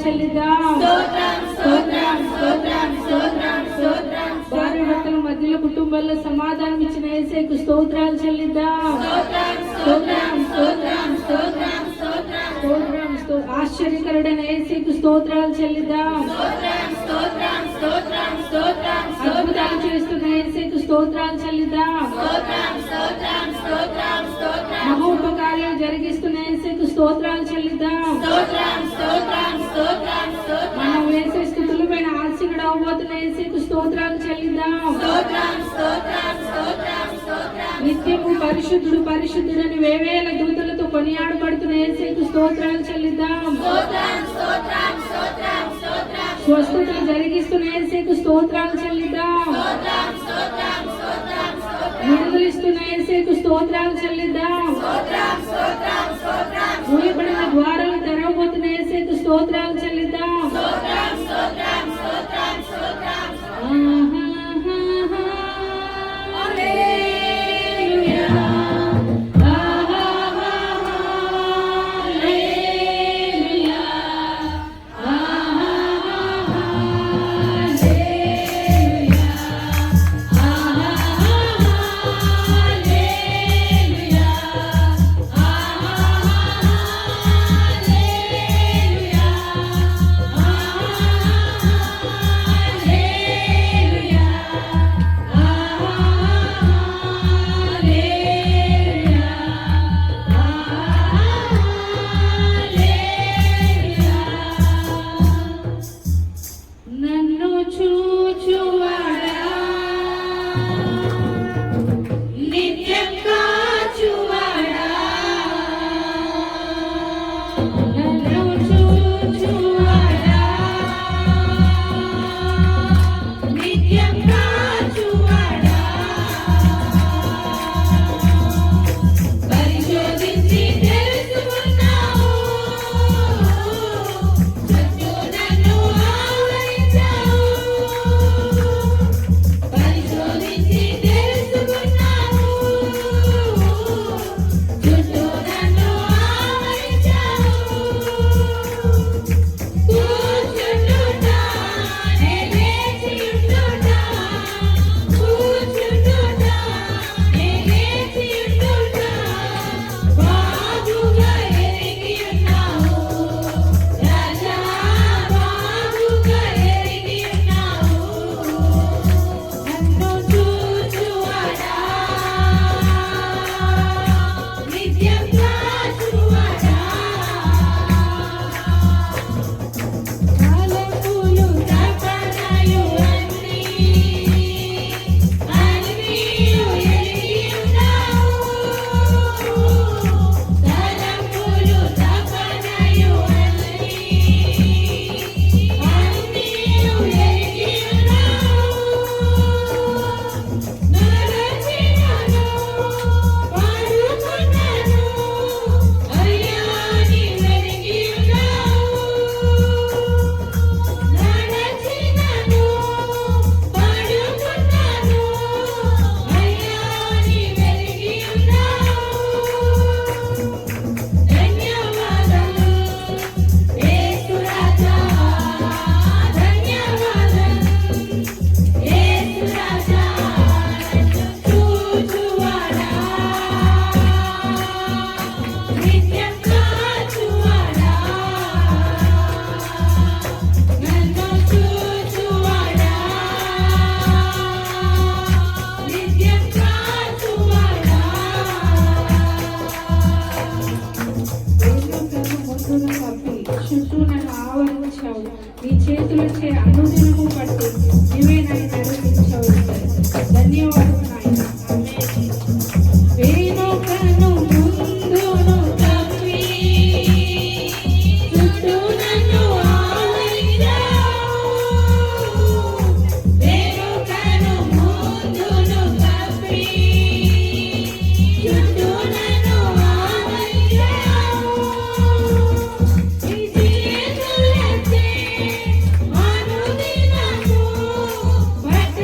చెల్లిద్దాం. భార్య భర్తల మధ్యలో కుటుంబాల్లో సమాధానం ఇచ్చిన యేసయ్యకు స్తోత్రాలు చెల్లిద్దాం. ఆశ్చర్యకరుడైన యేసయ్యకు స్తోత్రాలు చెల్లిద్దాం. అద్భుతాలు చేస్తున్న యేసయ్యకు స్తోత్రాలు చెల్లిద్దాం. మహోపకార్యాలు జరిగిస్తున్న యేసయ్యకు స్తోత్రాలు చెల్లిద్దాం. మనం వేసే స్థుతుల పైన ఆశీనుడు అవబోతున్న యేసయ్యకు స్తోత్రాలు చెల్లిద్దాం. నిత్యము పరిశుద్ధుడు పరిశుద్ధుడని వేవేల దూతలతో కొనియాడబడుతున్న యేసయ్యకు స్తోత్రాలు చెల్లిద్దాం. స్వస్థతలు జరిగిస్తున్న యేసయ్యకు స్తోత్రాలు చెల్లిద్దాం. విడుదలిస్తున్న యేసయ్యకు స్తోత్రాలు చెల్లిద్దాం. మూయబడిన ద్వారాలు తెరవబోతున్న యేసయ్యకు స్తోత్రాలు చెల్లిద్దాం. నీ చేతులచే అనుదినము పట్టి నీవే నాయన నడిపించావు. ధన్యవాదాలు నాయన. వేణుకను ముందును తప్పి చుట్టూ నన్ను ఆవరించావు. వేణుకను ముందును తప్పి చుట్టూ నన్ను ఆవరించావు. నీ చేతులచే అనుదినము పట్టి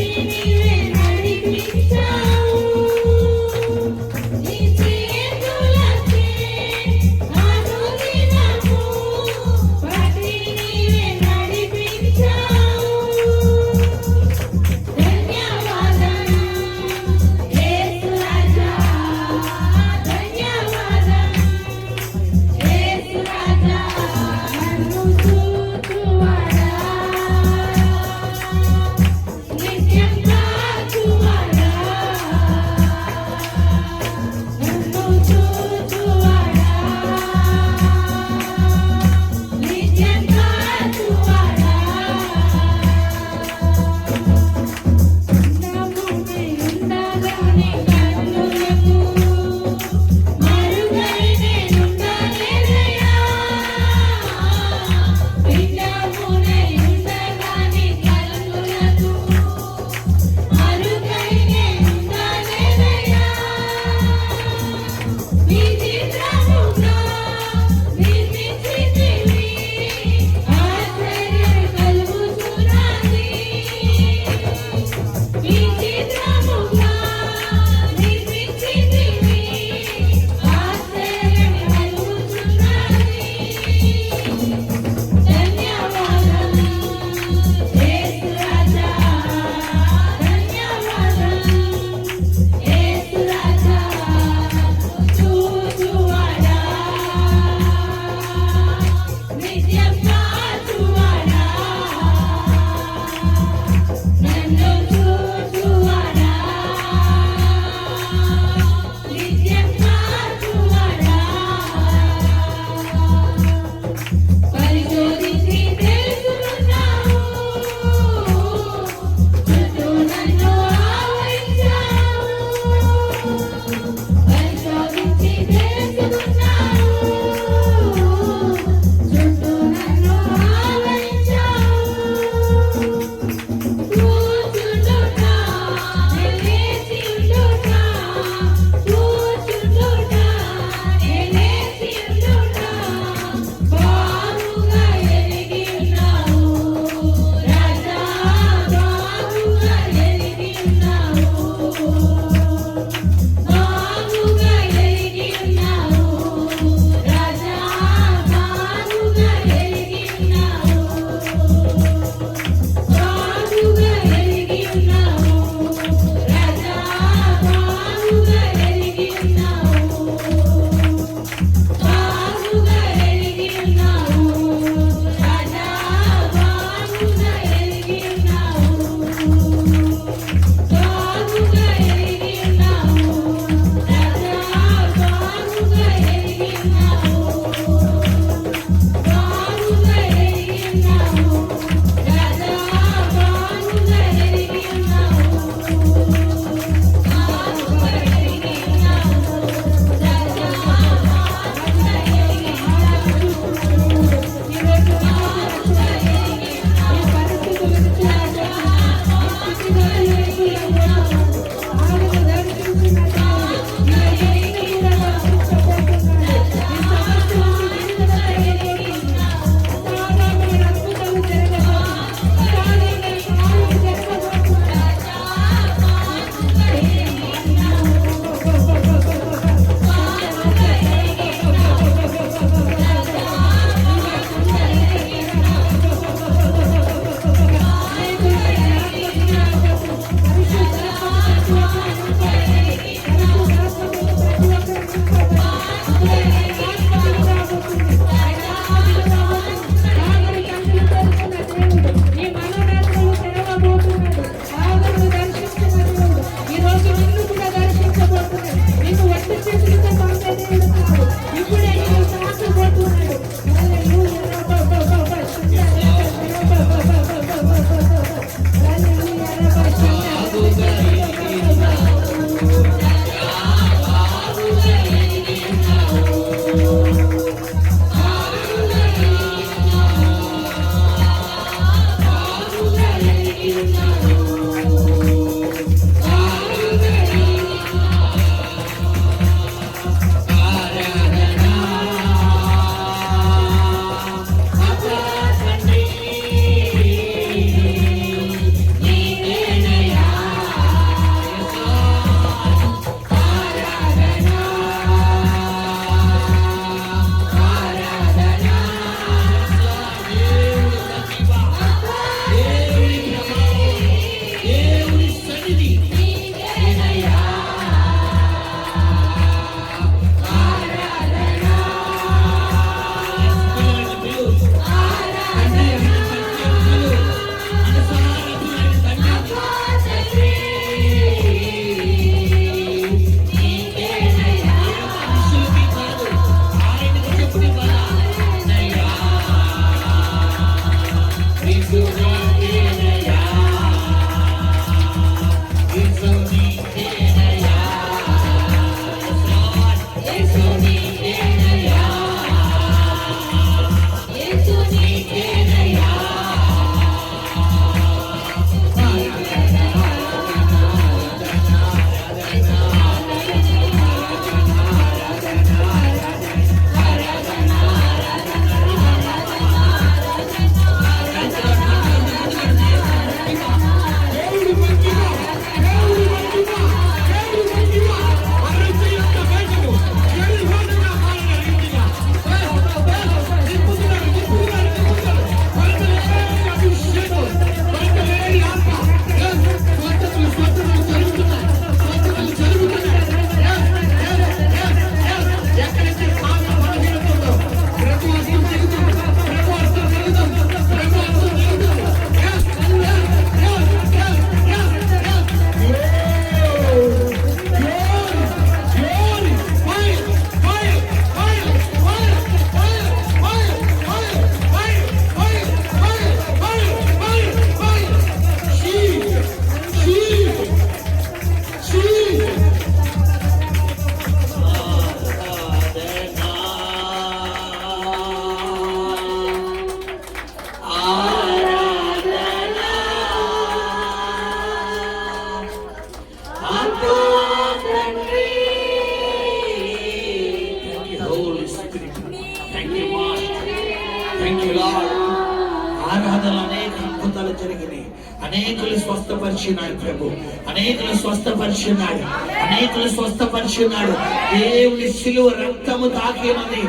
ఆరాధనలు అనేక అద్భుతాలు జరిగినాయి. అనేకులు స్వస్థపరిచినాడు ప్రభు, అనేకులు స్వస్థపరిచినాడు, అనేకులు స్వస్థపరిచినాడు. దేవుని శిలువ రక్తము తాకినది,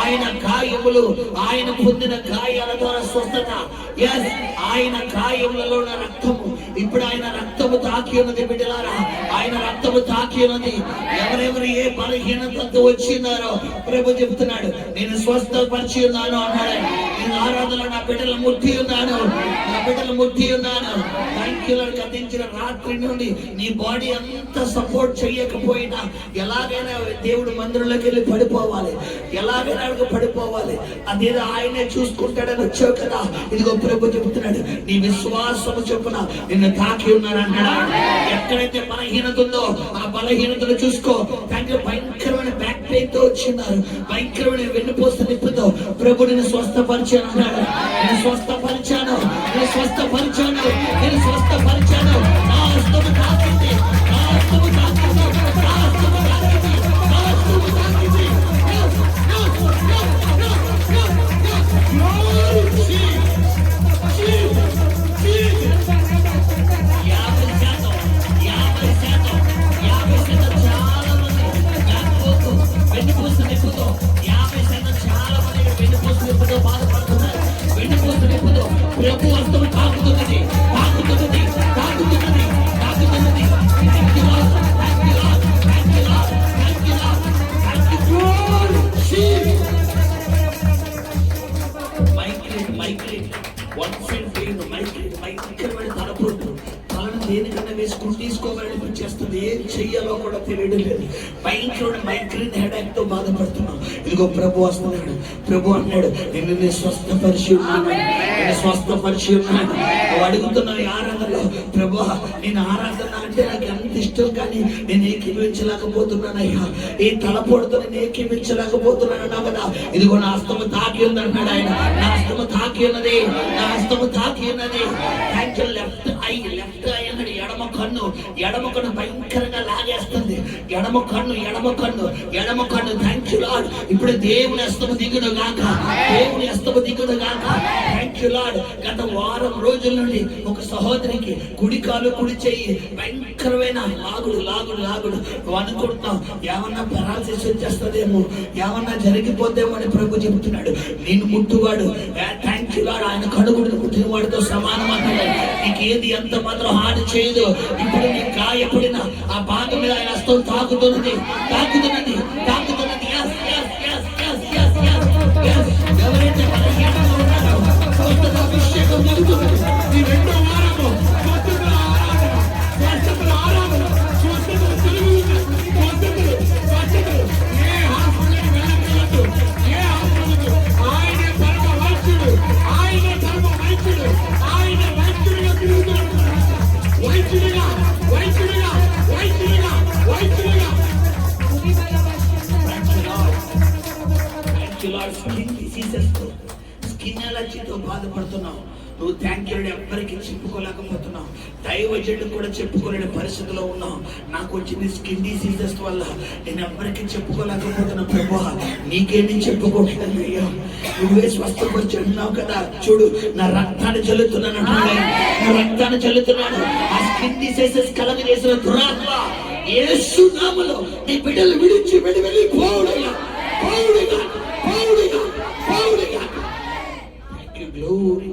ఆయన గాయములు, ఆయన పొందిన గాయాల ద్వారా స్వస్థత. ఎస్, ఆయన గాయములలో ఉన్న రక్తము, ఇప్పుడు ఆయన రక్తము తాకి ఉన్నది బిడ్డలారా, ఆయన రక్తము తాకి ఉన్నది. ఎవరెవరు ఏ బలహీనతతో వచ్చినారో ప్రభు చెప్తున్నాడు, నేను స్వస్థపరిచి ఉన్నాను అన్నాడు. నేను ఆరాధన నా బిడ్డలు ముట్టి ఉన్నాను, నా బిడ్డలు ముట్టి ఉన్నాను. థాంక్యూలను గతించిన రాత్రి నుండి నీ బాడీ అంతా సపోర్ట్ చేయకపోయినా ఎలాగైనా దేవుడు మందిరంలోకి వెళ్ళి పడిపోవాలి, ఎలాగైనా పడిపోవాలి. అదేదో ఆయనే చూసుకుంటాడని వచ్చావు కదా. ఇదిగో ప్రభు చెబుతున్నాడు, నీ విశ్వాసము చొప్పున నిన్ను తాకి ఉన్నాడు అన్నాడు. ఎక్కడైతే బలహీనత ఉందో ఆ బలహీనతను చూసుకో. దాంట్లో భయంకరమైన బ్యాక్ పెయిన్ తో వచ్చినారు, భయంకరమైన వెన్నుపోస నిప్పుతో ప్రభు నిన్ను స్వస్థపరిచాను అన్నాడు. నేను స్వస్థపరిచాను, నేను స్వస్థపరిచాను, నేను స్వస్థపరిచాను. నా హస్తము తాకింది, నా హస్తము తాకింది, నా హస్తము తాకింది, నా హస్తము తాకింది. ప్రభు హస్తము తాకుతున్నది, తాకుతున్నది, తాకుతున్నది, తాకుతున్నది. దేనికన్నా వేసుకుని తీసుకోవాలనిపించేస్తుంది, ఏం చెయ్యాలో కూడా తెలియడం లేదు. భయంకరమైన మైగ్రేన్ హెడేక్ తో బాధపడుతున్నాం. ఇదిగో ప్రభు వస్తున్నాడు. ప్రభు అన్నాడు, నేను స్వస్థపరిచి ఉన్నాను, నేను స్వస్థపరిచి ఉన్నాను. అడుగుతున్నాను ఈ ఆరాధనలో, ప్రభు నేను ఆరాధన అంటే నాకు ఎంత ఇష్టం, కానీ నేను ఏకీవించలేకపోతున్నాను అయ్యా. ఈ తలపోటుతో నేను ఏకీవించలేకపోతున్నాను అన్నా కదా. ఇదిగో నా హస్తము తాకి ఉంది అన్నాడు ఆయన. నా హస్తము తాకి ఉన్నది, నా హస్తము తాకి ఉన్నది. లెఫ్ట్ ఐ, లెఫ్ట్ ఐ అన్నాడు. ఎడమ కన్ను, ఎడమ కన్ను భయంకరంగా లాగేస్తుంది. ఎడమ కన్ను, ఎడమ కన్ను, ఎడమ కన్ను. Thank you lord. ఇప్పుడు దేవుని హస్తము దిగును గాక, దేవుని హస్తము దిగును గాక. Thank you lord. గత వారం రోజుల నుండి ఒక సహోదరికి కుడి కాలు, కుడి చెయ్యి భయంకరమైన లాగుడు, లాగుడు, లాగుడు. అనుకుంటున్నాం ఏమన్నా పెరాలసిస్ వచ్చేస్తుందేమో, ఏమన్నా జరిగిపోతేమో అని ప్రభు చెబుతున్నాడు. నేను ముట్టువాడు, థ్యాంక్ యూ లార్డ్, ఆయన కడుగుడిని ముట్టిన వాడితో సమానం అన్నాడు. నీకు ఏది ఎంత మాత్రం హాని చేయదు. ఇప్పుడు నీ గాయపడిన ఆ భాగం మీద ఆయన హస్తం తాకుతున్నది, తాకుతున్నది, తాకుతున్నది. ఎవరైతే అభిషేకం జరుగుతున్నది ఈ రెండో వారము స్వస్థతల ఆరాధన, స్వస్థతల ఆరాధన, స్వస్థతల తెలుగు, స్వస్థతలు, స్వస్థతలు. ఏ హాస్పిటల్కి వెళ్ళకూడదు, ఏ యూ లార్డ్. స్కిన్ డిసీజెస్ తో, స్కిన్ అలర్జీతో బాధపడుతున్నావు. నువ్వు థ్యాంక్ యూ ఎవ్వరికి చెప్పుకోలేకపోతున్నావు. దైవజనుడు కూడా చెప్పుకోలేని పరిస్థితిలో ఉన్నావు. నాకు వచ్చింది స్కిన్ డిసీజెస్ వల్ల, నేను ఎవ్వరికి చెప్పుకోలేకపోతున్నా. ప్రభువా నీకేంటి చెప్పుకోవట్లేదు అయ్యా, నువ్వే స్వస్థపరిచి అన్నావు కదా. చూడు నా రక్తాన్ని చల్లుతున్నాను అంటున్నాడు. నా రక్తాన్ని చల్లుతున్నాను. ఆ స్కిన్ డిసీజెస్ కలగజేసిన దురాత్మ యేసు నామములో నీ బిడ్డలు విడిచి వెళ్ళి పోవుడయ్యా, పోవుడయ్యా, పోవుడయ్యా, పోవుడయ్యా. Thank you, glory.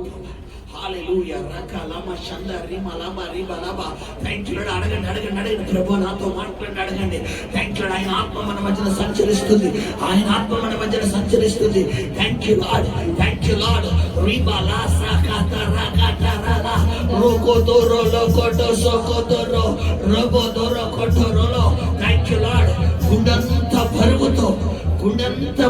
హల్లెలూయా. రకాలమా షందరిమా లబా రిబా లబా. Thank you lord. అడగండి ప్రభువా నాతో మాట్లాడి అడగండి. Thank you lord. ఆయన ఆత్మ మన మధ్యన సంచరిస్తుంది. ఆయన ఆత్మ మన మధ్యన సంచరిస్తుంది. Thank you lord. Thank you lord. రిబా లా సాకాత రాకాత రాలా రోకో దోరో లోకోటో సోకోతోరో రోబో దోరో కోటోరోలో. Thank you lord. గుండంత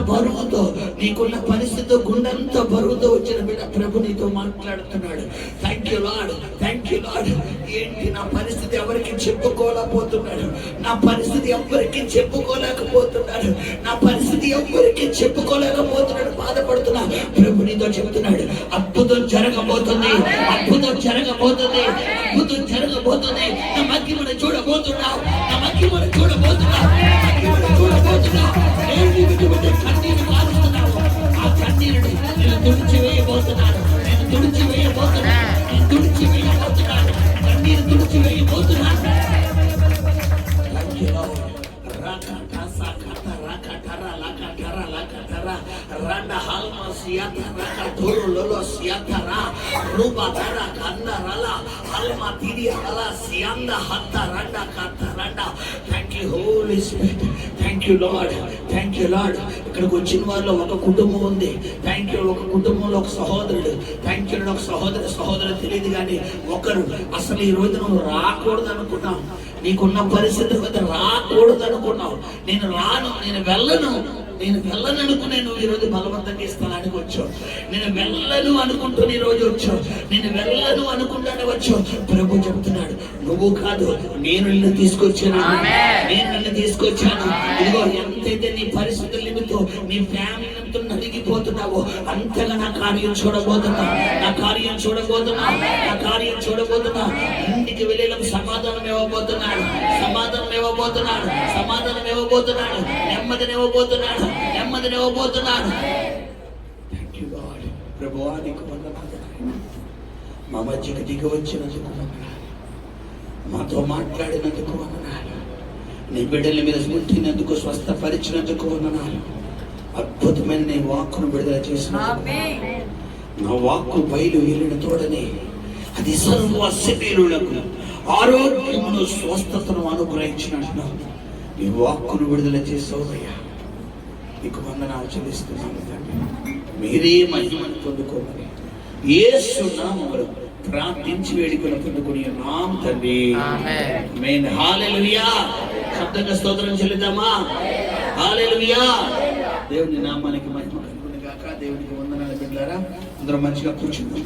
బరువుతో నీకున్న పరిస్థితి, గుండంత బరువుతో వచ్చిన బిడ్డ ప్రభు నీతో మాట్లాడుతున్నాడు. Thank you lord. Thank you lord. ఏంటి నా పరిస్థితి ఎవరికి చెప్పుకోలేకపోతున్నాడు, నా పరిస్థితి ఎవరికి చెప్పుకోలేకపోతున్నాడు, నా పరిస్థితి ఎవరికి చెప్పుకోలేకపోతున్నాడు, బాధపడుతున్నా. ప్రభు నీతో చెప్తున్నాడు అద్భుతం జరగబోతుంది, అద్భుతం జరగబోతుంది, అద్భుతం జరగబోతుంది. నా మహిమను చూడబోతున్నావు, నా మహిమను చూడబోతున్నావు, చూడబోతున్నావు. కన్నీరు కారుస్తున్నావు. ఆ కన్నీరుని నేను తుడిచివేయబోతున్నాను, నేను తుడిచివేయబోతున్నాను, నేను తుడిచివేయబోతున్నాను, కన్నీరు తుడిచివేయబోతున్నాను. Randa halma siata raka toro lolo siata ra ruba tara kanda rala halma tiri hala sianda hatta randa kata randa. Thank you Holy Spirit. Thank you Lord. Thank you Lord. ఇక్కడికి వచ్చిన వారిలో ఒక కుటుంబం ఉంది. Thank you. ఒక కుటుంబంలో ఒక సహోదరుడు. Thank you. ఒక సహోదరు తెలియదు కానీ ఒకరు అసలు ఈ రోజు నువ్వు రాకూడదు అనుకున్నావు, నీకున్న పరిస్థితి వద్ద రాకూడదు అనుకున్నావు. నేను రాను, నేను వెళ్ళను అనుకునే నువ్వు ఈరోజు బలవంతంగా ఇస్తానికి వచ్చావు. నేను వెళ్ళను అనుకుంటూ ఈ రోజు వచ్చావు, నేను వెళ్ళను అనుకుంటానే వచ్చావు. ప్రభు చెప్తున్నాడు నువ్వు కాదు, నేను నిన్ను తీసుకొచ్చాను, నేను నిన్ను తీసుకొచ్చాను. ఇదిగో ఎంతైతే నీ పరిస్థితుల నిమిత్తం, నీ ఫ్యామిలీ నిమిత్తం నలిగిపోతున్నావో అంతగా నా కార్యం చూడబోతున్నా, నా కార్యం చూడబోతున్నా, నా కార్యం చూడబోతున్నా. ఇంటికి వెళ్ళేలా సమాధానం ఇవ్వబోతున్నాడు, సమాధానం ఇవ్వబోతున్నాడు, సమాధానం ఇవ్వబోతున్నాడు, నెమ్మదినివ్వబోతున్నాడు, నెమ్మదినివ్వబోతున్నాడు. Thank you lord. ప్రభువా నీకు వందనాలు. మా మధ్యకి దిగి వచ్చినందుకు వందనాలు, మాతో మాట్లాడినందుకు వందనాలు, నీ బిడ్డల మీద ముట్టినందుకు, స్వస్థపరిచినందుకు వందనాలు. అద్భుతమైన నీ వాక్కును విడుదల చేసినందుకు, నా వాక్కు బయలు వెళ్ళిన తోడని అది సర్వ శరీరులకు ఆరోగ్యమును, స్వస్థతను అనుగ్రహించినట్లు నీ వాక్కును విడుదల చేసావయ్యా. నీకు వందనాలు చెల్లిస్తున్నాను తండ్రి. మీరే మహిమను పొందుకోమని యేసు నామములో ప్రార్థించి వేడుకను పొందుకుని నామ తండ్రి. ఆమేన్. హల్లెలూయా. శబ్దంగా స్తోత్రం చెల్లిద్దామా? హల్లెలూయా. దేవుని నామానికి మహిమ కలుగును గాక. దేవునికి వందనాలు బిడ్డలారా. అందరూ మంచిగా కూర్చుందాం.